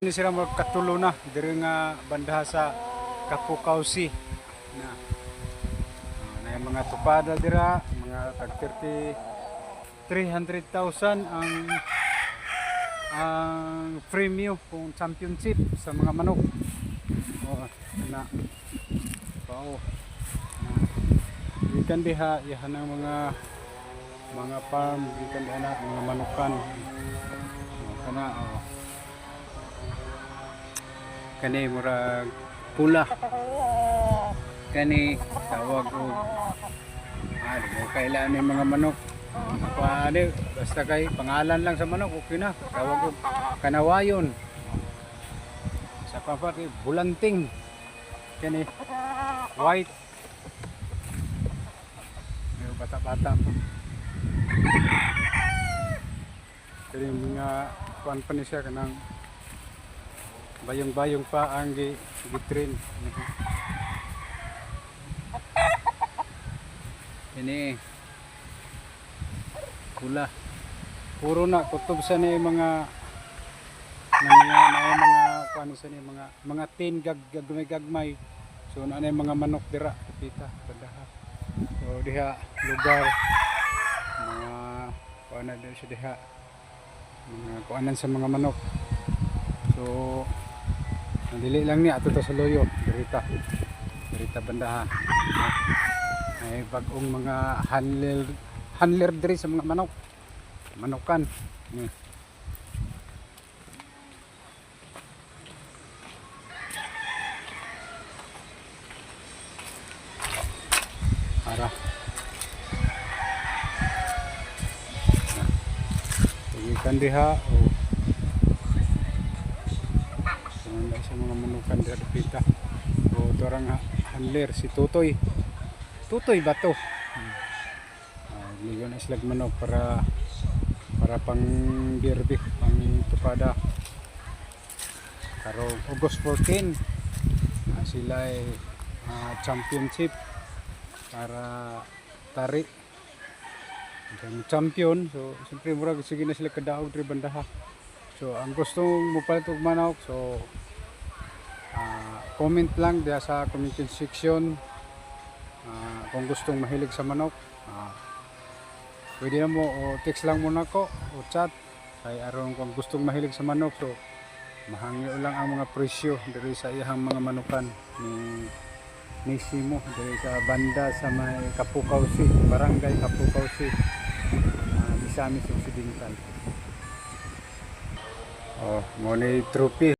Ni sila magkatulo na diri nga bandaha sa Kapukawsi na yung mga tupada dira mga tag 300,000 ang premium kung championship sa mga manok. Na pao ikan diha yahan ang mga farm ikan diha na mga manukan kana kani murag pula kani tawag og mo kailan ni mga manok paano basta kay pangalan lang sa manok okay na tawag og kanawayon sa papat bulanting kani white yung bata-bata kani mga kuan pa ni siya kanang bayong-bayong pa ang gitrain. Ini pula. Puro na kutob sa ni mga kuan sa ni mga tin gagmay. So na mga manok dira kita padaha. So diha lugar mga kuan na siya diha. Mga kuanan sa mga manok. So dili lang ni ato to sa loyo dirita bandaha ay bagong mga handler diri sa mga manukan ni para ikan diha sa mga manukan dira dapita o torang handler si Tutoy ba to ligon na silag manok para pang derby pang tupada karong August 14 sila ay championship para tari ang champion so siyempre murag sige na sila kadaog diri bandaha so ang gustong mopalit og manok so comment lang diya sa comment section kung gustong mahilig sa manok pwede na mo o text lang muna ko o chat kay aron kung gustong mahilig sa manok so mahangyo lang ang mga presyo diri sa iyang mga manukan ni Simo diri sa banda sa may Kapukawsi barangay Kapukawsi Misamis Occidental mo ni trophy